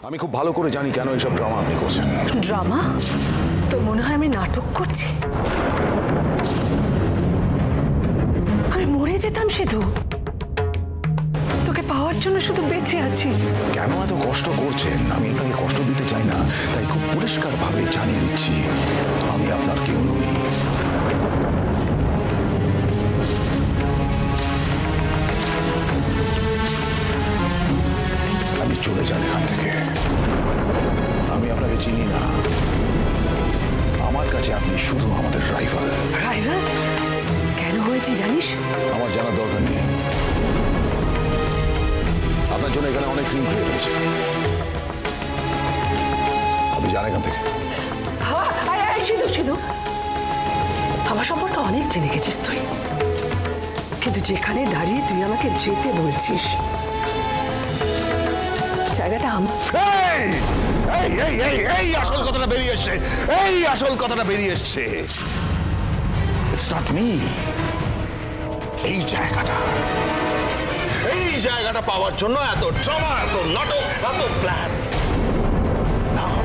আমি খুব ভালো করে জানি কেন এইসব ড্রামা আপনি করছেন। ড্রামা? তো মনে হয় আমি নাটক করছি। আমি মরে যেতাম শুধু, তোকে পাওয়ার জন্য শুধু বেঁচে আছি। কেন এত কষ্ট করছেন? আমি আপনাকে কষ্ট দিতে চাই না, তাই খুব পরিষ্কার ভাবে জানিয়ে দিচ্ছি আমি আপনার কেউ নই। আপনি চলে যান এখান থেকে। আমি আপনাকে চিনি না। আমার কাছে আপনি শুধু আমাদের রাইভাল। রাইভাল? কেন হয়েছি জানিস? আমার জানার দরকার নেই। আপনার জন্য এখানে অনেক সিন ক্রিয়েট হয়েছে। আপনি যান এখান থেকে। শুধু শুধু আমার সম্পর্কে অনেক জেনে গেছিস তুই, কিন্তু যেখানে দাঁড়িয়ে তুই আমাকে যেতে বলছিস জায়গাটা এই আসল কথাটা বেরিয়ে এসছে। এই আসল কথাটা বেরিয়ে এসছে। It's not me. এই জায়গাটা পাওয়ার জন্য এত ড্রামা, এত নাটক, এত plan. Now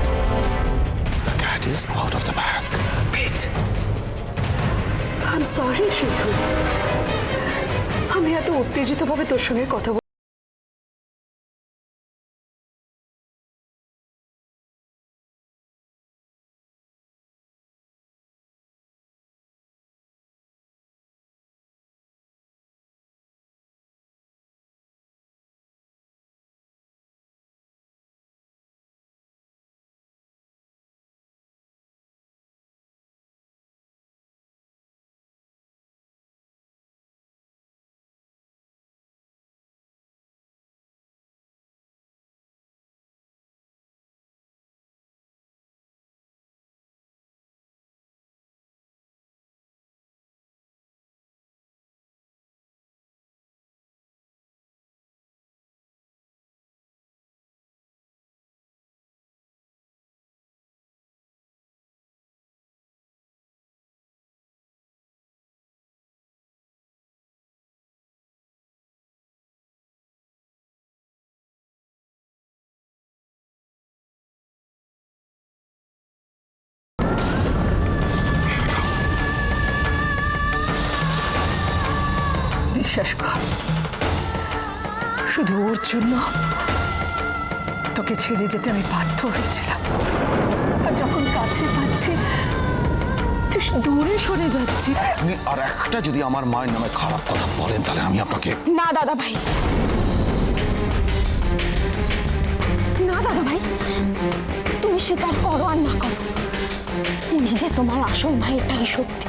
the cat is out of the bag. I am sorry শুধু, আমি এত উত্তেজিত ভাবে তোর সঙ্গে কথা বিশ্বাস কর, শুধু ওর জন্য তোকে ছেড়ে যেতে আমি বাধ্য হয়েছিলাম। আর যখন কাছে পাচ্ছি তুই দূরে সরে যাচ্ছি। আপনি আর একটা যদি আমার মায়ের নামে খারাপ কথা বলেন তাহলে আমি আপনাকে। না দাদা ভাই, না দাদা ভাই, তুমি স্বীকার করো আর না করো, উনি যে তোমার আসল ভাই এটাই সত্যি।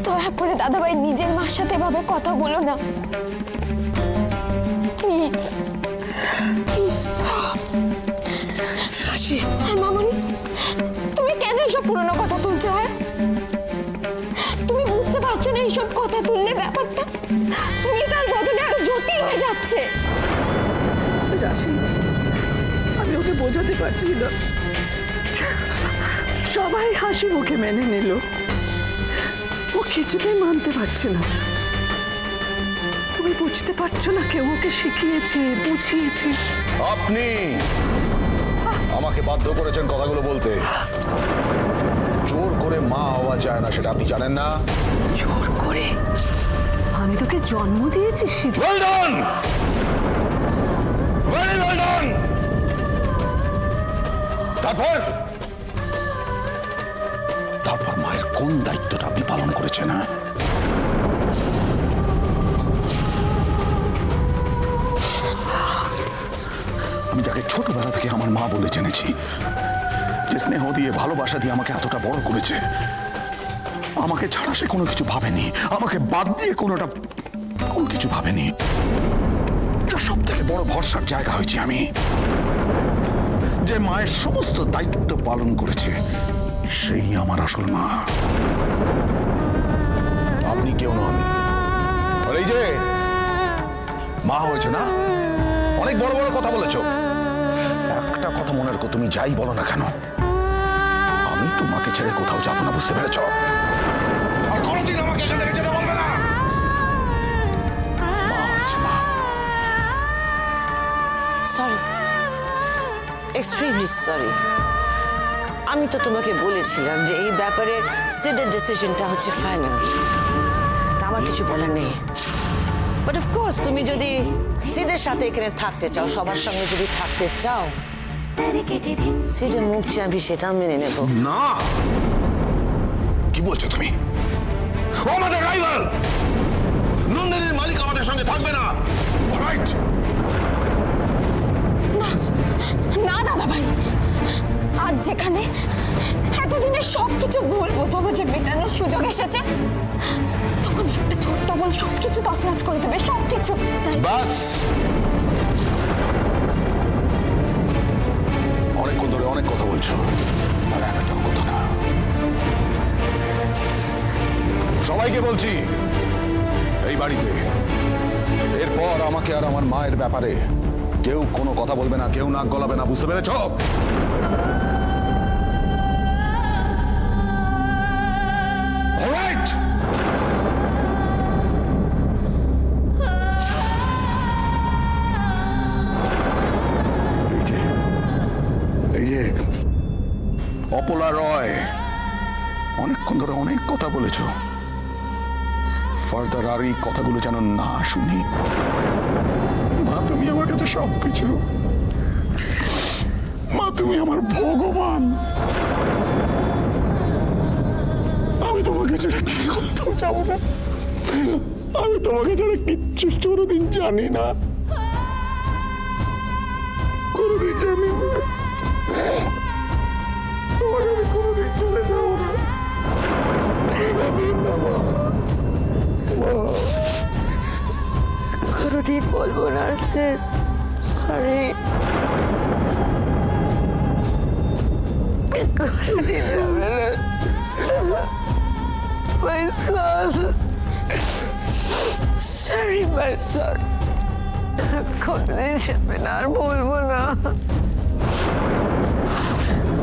দয়া করে দাদা ভাই নিজের মার সাথে এভাবে কথা বলো না, প্লিজ প্লিজ। আর মামনি, তুমি কেন এইসব পুরনো কথা তুলছো? হ্যাঁ, তুমি বুঝতে পারছো না এইসব কথা তুললে ব্যাপারটা তুমি তার বদলে আরো জটিল হয়ে যাচ্ছে। রাশি, আমি ওকে বোঝাতে পারছি না। সবাই হাসি মুখে মেনে নিল, ও কিছুতেই মানতে পারছে না। তুমি বুঝতে পারছো না কেউ ওকে শিখিয়েছে, বুঝিয়েছে। আপনি আমাকে বাধ্য করেছেন কথাগুলো বলতে। জোর করে মা হওয়া যায় না, সেটা আপনি জানেন না। জোর করে? আমি তোকে জন্ম দিয়েছি শুধু। Well done! Very well done! তারপর মায়ের কোন দায়িত্বটা আপনি পালন করেছেন? না, আমি যাকে ছোটবেলা থেকে আমার মা বলে জেনেছি, যে স্নেহ দিয়ে ভালোবাসা দিয়ে আমাকে এতটা বড় করেছে, আমাকে ছাড়া সে কোনো কিছু ভাবেনি, আমাকে বাদ দিয়ে কোনো কিছু ভাবেনি। সব থেকে বড় ভরসার জায়গা হয়েছে আমি, যে মায়ের সমস্ত দায়িত্ব পালন করেছে, সেই আমার আসল মা। আপনি কেউ নন। আর এই যে মা হয়েছে না, অনেক বড় বড় কথা বলেছ। একটা কথা মনে রাখো, তুমি যাই বলো না কেন, আমি তোমাকে ছেড়ে কোথাও যাবো না, বুঝতে পেরেছ? আর কোনোদিন আমাকে এখান থেকে যেতে বলবে না। মা সরি, এক্সট্রিমলি সরি। আমি তো তোমাকে বলেছিলাম যে এই ব্যাপারে সিডের ডিসিশনটা হচ্ছে ফাইনাল, তা আমার কিছু বলার নেই। বাট অফকোর্স তুমি যদি সিডের সাথে এখানে থাকতে চাও, সবার সঙ্গে যদি থাকতে চাও, সিডের মুখ চেয়ে আমি সেটাও মেনে নেব। না, কি বলছো তুমি? ও আমাদের রাইভাল, নন্দিনীর মালিক আমাদের সঙ্গে থাকবে না। অলরাইট? না দাদা ভাই, আজ যেখানে এতদিনের সবকিছু ভুল বোঝাবুঝি মেটানোর সুযোগ এসেছে, তখন একটা ছোট্ট বল সবকিছু তছনছ করে দেবে, সবকিছু। তাই বাস, অনেকক্ষণ ধরে অনেক কথা বলছো, আর একটা কথা না। সবাইকে বলছি, এই বাড়িতে এরপর আমাকে আর আমার মায়ের ব্যাপারে কেউ কোনো কথা বলবে না, কেউ নাক গলাবে না, বুঝতে পেরেছ? অলরাইট? এই যে অপলা রয়, অনেকক্ষণ ধরে অনেক কথা বলেছ, ফার্দার আর এই কথাগুলো যেন না শুনি। মা, তুমি আমার কাছে সবকিছু। মা, তুমি আমার ভগবান। আমি তোমাকে ছেড়ে কি করতেও যাবো না। আমি তোমাকে ছেড়ে কিচ্ছু কোনোদিন জানি না, কোনোদিন জানি না। তোমাকে আমি কোনোদিন ছেড়ে যাবো না। কোনোদিন বলবো না স্যার, সরি। কোনোদিন যাবে না my son, sorry my son, কোনোদিন যাবে না, আর বলবো না,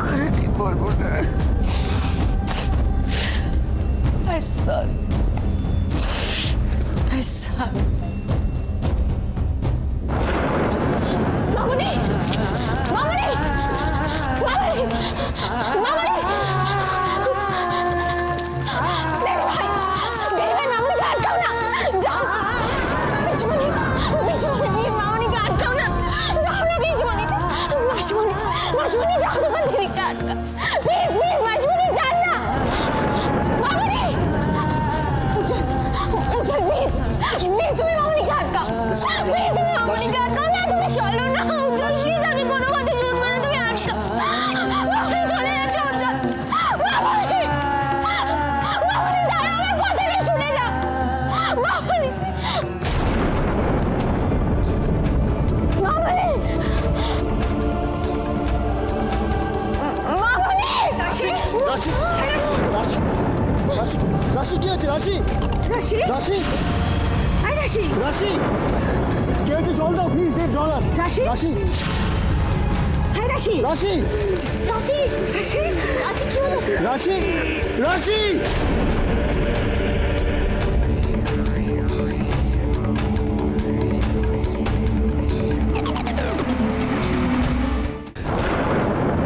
কোনোদিন বলবো না my son, my son. মামনি, মামনি, মামনি, মামনি, দিদি ভাই, মামনিকে আটকাও না, যাও। পিসমণি, পিসমণি, মামনিকে আটকাও না, যাও না পিসমণি, মাসমণি, মাসমণি, যাও তোমার দিদিকে আটকাও, প্লিজ, প্লিজ, মাসমণি, যান না, মামনি, উজ্জ্বল, উজ্জ্বল, প্লিজ, প্লিজ, তুমি মামনিকে আটকাও, প্লিজ, তুমি মামনিকে আটকাও না, তুমি চলো না, উজ্জ্বল, প্লিজ, আমি কোনো কথা শুনবো না, তুমি আটকাও, মামনি চলে যাচ্ছে, উজ্জ্বল, মামনি, মামনি, দাঁড়াও, আমার কথাটা শুনে যাও, মামনি, মামনি, মামনি, রাশি, রাশি রাশি রাশি রাশি কি হচ্ছে? রাশি রাশি, রাশি আই রাশি, রাশি কেউ একটু জল দাও প্লিজ, দেব জল আর। রাশি? রাশি হাই রাশি, রাশি রাশি, রাশি, রাশি, কি হলো? রাশি রাশি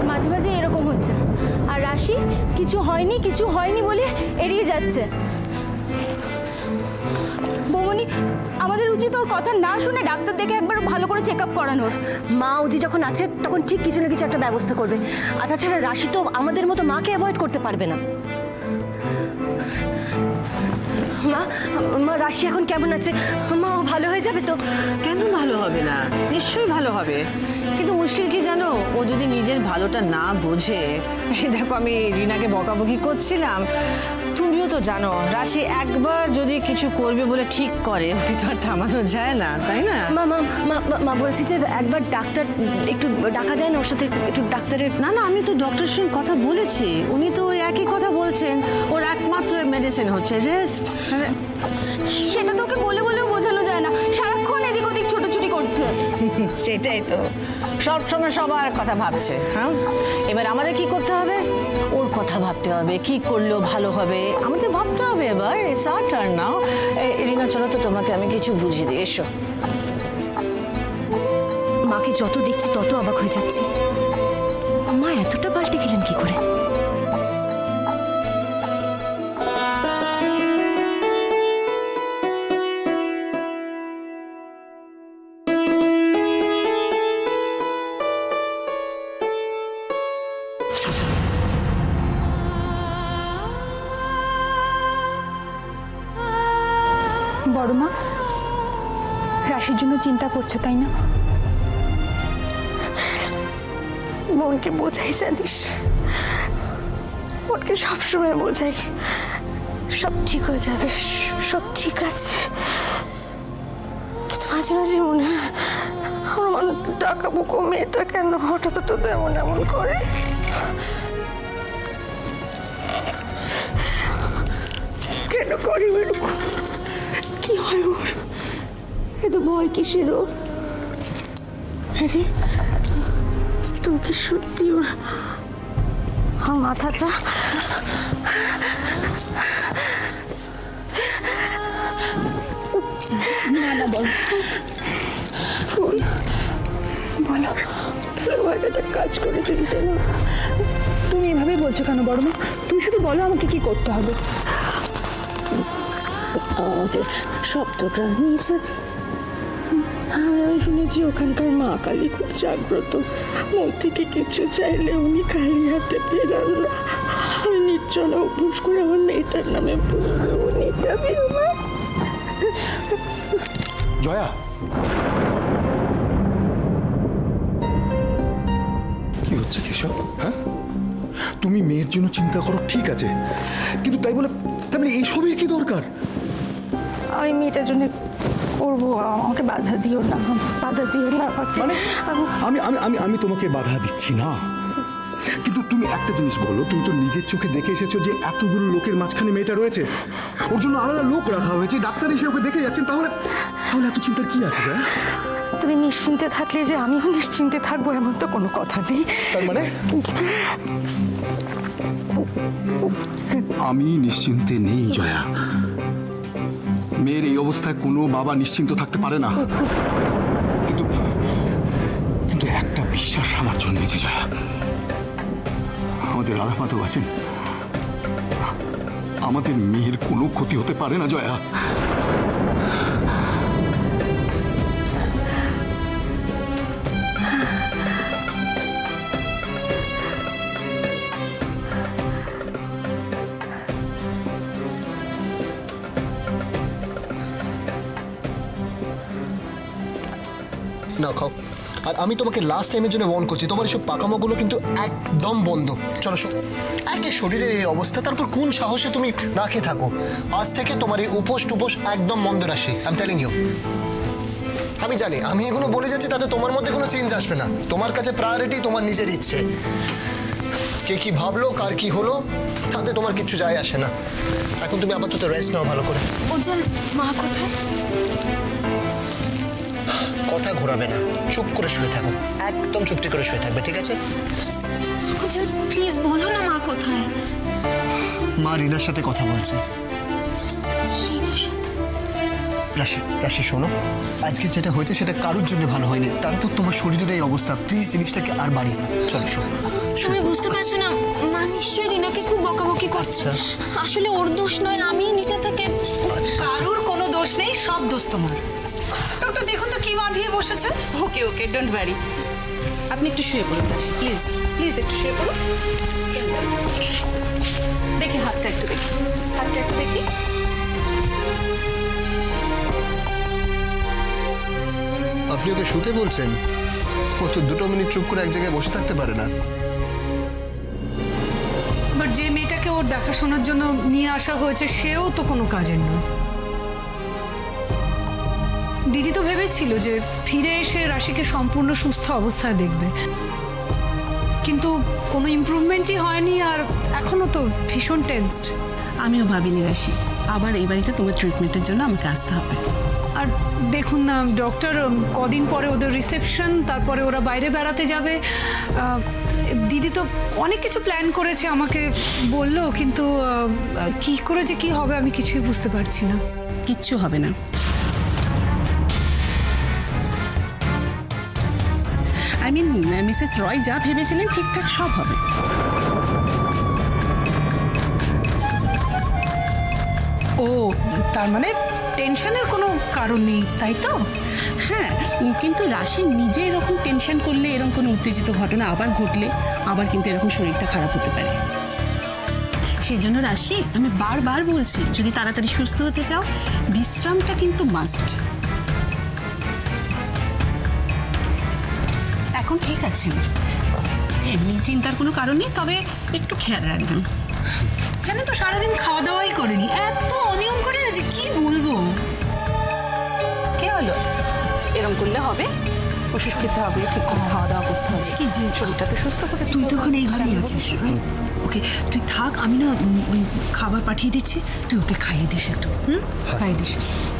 মাঝে মাঝে এরকম হচ্ছে, আর রাশি কিছু হয়নি বলে এড়িয়ে যাচ্ছে। বৌমনি, আমাদের উচিত ওর কথা না শুনে ডাক্তার দেখে একবার ভালো করে চেক আপ করানোর। মা অজি যখন আছে তখন ঠিক কিছু না কিছু একটা ব্যবস্থা করবে। আর তাছাড়া রাশি তো আমাদের মতো মাকে অ্যাভয়েড করতে পারবে না। মা, মা রাশি এখন কেমন আছে? মা ও ভালো হয়ে যাবে তো? কেন ভালো হবে না? নিশ্চয়ই ভালো হবে, কিন্তু মুশকিল কি জানো, ও যদি নিজের ভালোটা না বোঝে, এই দেখো আমি রিনাকে বকাবকি করছিলাম, তুমিও তো জানো রাশি একবার যদি কিছু করবে বলে ঠিক করে, ওকে তো আর থামানো যায় না, তাই না? মা মা মা মা বলছি যে একবার ডাক্তার একটু ডাকা যায় না ওর সাথে, একটু ডাক্তারের। না না, আমি তো ডক্টরের সঙ্গে কথা বলেছি, উনি তো ওই একই কথা বলছেন, ওর একমাত্র মেডিসিন হচ্ছে রেস্ট। সেটা তো ওকে বলে বলেও বোঝানো যায় না, সারাক্ষণ এদিক ওদিক ছোটাছুটি করছে। সেটাই তো, সব সময় সবার কথা ভাবছে। হ্যাঁ, এবার আমাদের কি করতে হবে? ওর কথা ভাবতে হবে, কি করলেও ভালো হবে আমাদের ভাবতে হবে। এবার ইটস আওয়ার টার্ন নাও। রিনা, চলো তো তোমাকে আমি কিছু বুঝিয়ে দিই, এসো। মাকে মাকে যত দেখছি তত অবাক হয়ে যাচ্ছি। মা এতটা পাল্টে গেলেন কি করে? বড় মা, রাশির জন্য চিন্তা করছো তাই না? মনকে বোঝাই, জানিস, মনকে সবসময় বোঝাই সব ঠিক হয়ে যাবে, সব ঠিক আছে। কিন্তু মাঝে মাঝে মনে হয় আমার মনে টাকা বুকো মেয়েটা কেন হঠাৎ হঠাৎ এমন এমন করে। কেন করে এরকম? কি হয় ওর? এত ভয় কিসের ওর? আরে তুমি কি সত্যি ওর আমার মাথাটা না না বলো, বলো একটা কাজ করে দিতে না। তুমি এভাবে বলছো কেন বড় মা? তুমি শুধু বলো আমাকে কি করতে হবে। আমাকে সপ্তগ্রাম নিয়ে যাবে। আর আমি শুনেছি ওখানকার মা কালী খুব জাগ্রত, মন থেকে কিছু চাইলে উনি খালি হাতে ফেরান না। আমি নির্জলা উপোস করে আমার মেয়েটার নামে পুজো দেবো। নিয়ে যাবি আমার? জয়া, কি হচ্ছে কেশব? হ্যাঁ, তুমি মেয়ের জন্য চিন্তা করো, ঠিক আছে, কিন্তু তাই বলে এইসবের কি দরকার? আমি মেয়েটার জন্য করবো, আমাকে বাধা দিও না, বাধা দিও না আমাকে। মানে আমি আমি আমি আমি তোমাকে বাধা দিচ্ছি না, কিন্তু তুমি একটা জিনিস বলো, তুমি তো নিজের চোখে দেখে এসেছো যে এতগুলো লোকের মাঝখানে মেয়েটা রয়েছে, ওর জন্য আলাদা লোক রাখা হয়েছে, ডাক্তার এসে ওকে দেখে যাচ্ছেন, তাহলে তাহলে এত চিন্তার কি আছে? তুমি নিশ্চিন্তে থাকলে যে আমিও নিশ্চিন্তে থাকবো এমন তো কোনো কথা নেই। তার মানে আমি নিশ্চিন্তে নেই জয়া। মেয়ের এই অবস্থায় কোনো বাবা নিশ্চিন্ত থাকতে পারে না, কিন্তু কিন্তু একটা বিশ্বাস আমার জন্মেছে জয়া, আমাদের রাধা মাধব আছেন, আমাদের মেয়ের কোনো ক্ষতি হতে পারে না জয়া। না খাও। আর আমি তোমাকে লাস্ট টাইমের জন্য ওয়ার্ন করছি, তোমার এসব পাকামাগুলো কিন্তু একদম বন্ধ। চলো একে শরীরের এই অবস্থা, তারপর কোন সাহসে তুমি না খেয়ে থাকো? আজ থেকে তোমার এই উপোস টুপোস একদম বন্ধ রাখি, আই এম টেলিং ইউ। আমি জানি আমি এগুলো বলে যাচ্ছি তাতে তোমার মধ্যে কোনো চেঞ্জ আসবে না, তোমার কাছে প্রায়োরিটি তোমার নিজের ইচ্ছে। কে কি ভাবলো, কার কি হলো, তাতে তোমার কিচ্ছু যায় আসে না। এখন তুমি আপাতত রেস্ট নাও ভালো করে। উজ্জ্বল, মা কোথায়? কথা ঘোরাবে না, চুপ করে শুয়ে থাকো, একদম চুপটি করে শুয়ে থাকবে, ঠিক আছে? উজ্জ্বল প্লিজ বলো না মা কোথায়? মা রিনার সাথে কথা বলছে। রাশি রাশি শোনো, আজকে যেটা হয়েছে সেটা কারোর জন্য ভালো হয়নি, তার উপর তোমার শরীরের এই অবস্থা, প্লিজ জিনিসটাকে আর বাড়িয়ে না। চলো শোনো। তুমি বুঝতে পারছো না, মা নিশ্চয়ই রিনাকে খুব বকাবকি করছে। আচ্ছা। আসলে ওর দোষ নয়, আমি নিতে থেকে কারুর কোনো দোষ নেই, সব দোষ তোমার। ডক্টর দেখুন তো কি বাঁধিয়ে বসেছে। ওকে ওকে, ডোন্ট ওয়ারি, আপনি একটু শুয়ে পড়ুন রাশি, প্লিজ প্লিজ একটু শুয়ে পড়ুন। দেখি হাতটা একটু দেখি, হাতটা একটু দেখি। আপনি ওকে শুতে বলছেন? ও তো 2 মিনিট চুপ করে এক জায়গায় বসে থাকতে পারে না। বাট যে মেয়েটাকে ওর দেখাশোনার জন্য নিয়ে আসা হয়েছে সেও তো কোনো কাজের নয়। দিদি তো ভেবেছিল যে ফিরে এসে রাশিকে সম্পূর্ণ সুস্থ অবস্থায় দেখবে, কিন্তু কোনো ইমপ্রুভমেন্টই হয়নি, আর এখনো তো ভীষণ টেন্সড। আমিও ভাবিনি রাশি, আবার এই বাড়িতে তোমার ট্রিটমেন্টের জন্য আমাকে আসতে হবে। আর দেখুন না ডক্টর, কদিন পরে ওদের রিসেপশন, তারপরে ওরা বাইরে বেড়াতে যাবে। দিদি তো অনেক কিছু প্ল্যান করেছে, আমাকে বললো, কিন্তু কি করে যে কি হবে আমি কিছুই বুঝতে পারছি না। কিচ্ছু হবে না। আই মিন মিসেস রয় যা ভেবেছিলেন ঠিকঠাক সব হবে। ও তার মানে টেনশনের কোনো কারণ নেই তাই তো? হ্যাঁ, কিন্তু রাশি নিজে এরকম টেনশন করলে, এরকম কোনো উত্তেজিত ঘটনা আবার ঘটলে আবার কিন্তু এরকম শরীরটা খারাপ হতে পারে। সেই জন্য রাশি, আমি বারবার বলছি, যদি তাড়াতাড়ি সুস্থ হতে চাও বিশ্রামটা কিন্তু মাস্ট। এখন ঠিক আছে, এমনি চিন্তার কোনো কারণ নেই, তবে একটু খেয়াল রাখবেন। জানেন তো সারাদিন খাওয়া দাওয়াই করেনি, এত অনিয়ম করে না যে কি বলবো। কে হলো? এরকম করলে হবে? ওষুধ খেতে হবে, ঠিক করে খাওয়া দাওয়া করতে হবে, কি যে শরীরটা তো সুস্থ করে। তুই তো ওখানে এই ঘরেই আছিস, ওকে তুই থাক, আমি না ওই খাবার পাঠিয়ে দিচ্ছি, তুই ওকে খাইয়ে দিস একটু। খাইয়ে দিস।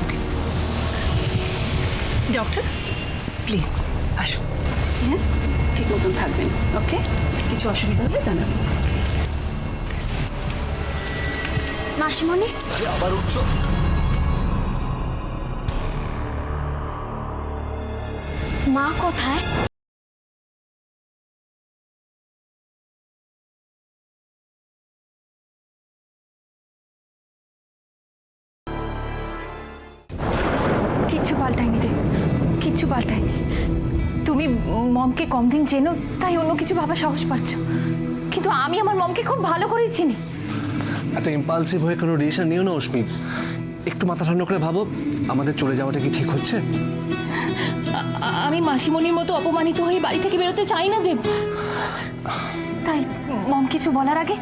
ওকে ডক্টর প্লিজ আসো। হ্যাঁ, ঠিক মতন থাকবেন, ওকে? কিছু অসুবিধা হলে জানাবেন। মাসিমণি, আবার উঠছো? মা কোথায়? কিচ্ছু পাল্টায়নি রে, কিচ্ছু পাল্টায়নি। তুমি মমকে কম দিন চেনো তাই অন্য কিছু ভাবার সাহস পাচ্ছ, কিন্তু আমি আমার মমকে খুব ভালো করেই চিনি। এত ইম্পালসিভ হয়ে কোনো ডিসিশন নিও না অশ্মি। একটু মাথা ঠান্ডা করে ভাবো, আমাদের চলে যাওয়াটা কি ঠিক হচ্ছে? আমি মাসিমণির মতো অপমানিত হয়ে বাড়ি থেকে বেরোতে চাই না দেব, তাই মম কিছু বলার আগে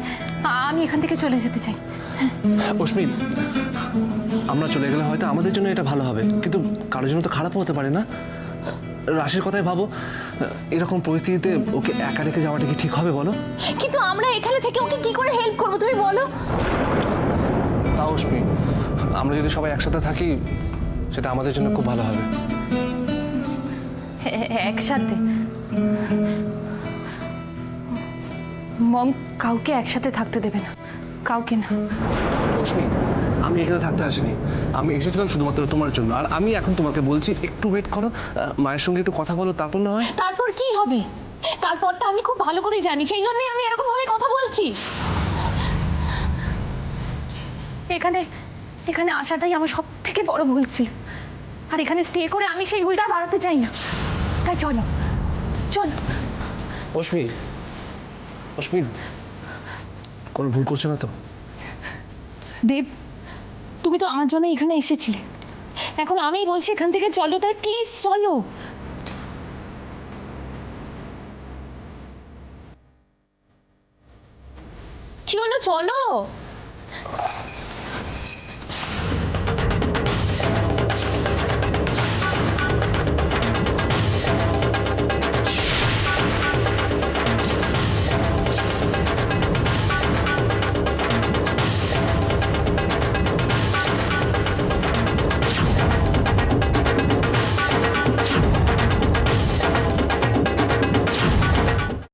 আমি এখান থেকে চলে যেতে চাই। অশ্মি, আমরা চলে গেলে হয়তো আমাদের জন্য এটা ভালো হবে, কিন্তু কারোর জন্য তো খারাপও হতে পারে না। রাশির কথাই ভাবো, এরকম পরিস্থিতিতে ওকে একা রেখে যাওয়াটা কি ঠিক হবে বলো? কিন্তু আমরা এখানে থেকে ওকে কি করে হেল্প করবো তুমি বলো? তাও অশ্মি, আমরা যদি সবাই একসাথে থাকি সেটা আমাদের জন্য খুব ভালো হবে। একসাথে? মম কাউকে একসাথে থাকতে দেবে না, কাউকে না। অশ্মি, আমি এখানে থাকতে আসিনি, আমি এসেছিলাম শুধুমাত্র তোমার জন্য। আর আমি এখন তোমাকে বলছি একটু ওয়েট করো, মায়ের সঙ্গে একটু কথা বলো, তারপর না হয়। তারপর কি হবে? তারপরটা আমি খুব ভালো করেই জানি, সেই জন্যই আমি এরকম ভাবে কথা বলছি। এখানে এখানে আসাটাই আমার সব থেকে বড় ভুল ছিল, আর এখানে স্টে করে আমি সেই ভুলটা বাড়াতে চাই না। তাই চলো চলো। অশ্মি, অশ্মি, কোনো ভুল করছো না তো? দেব, তুমি তো আমার জন্য এখানে এসেছিলে, এখন আমি বলছি এখান থেকে চলো, তাই প্লিজ চলো। কি হলো, চলো।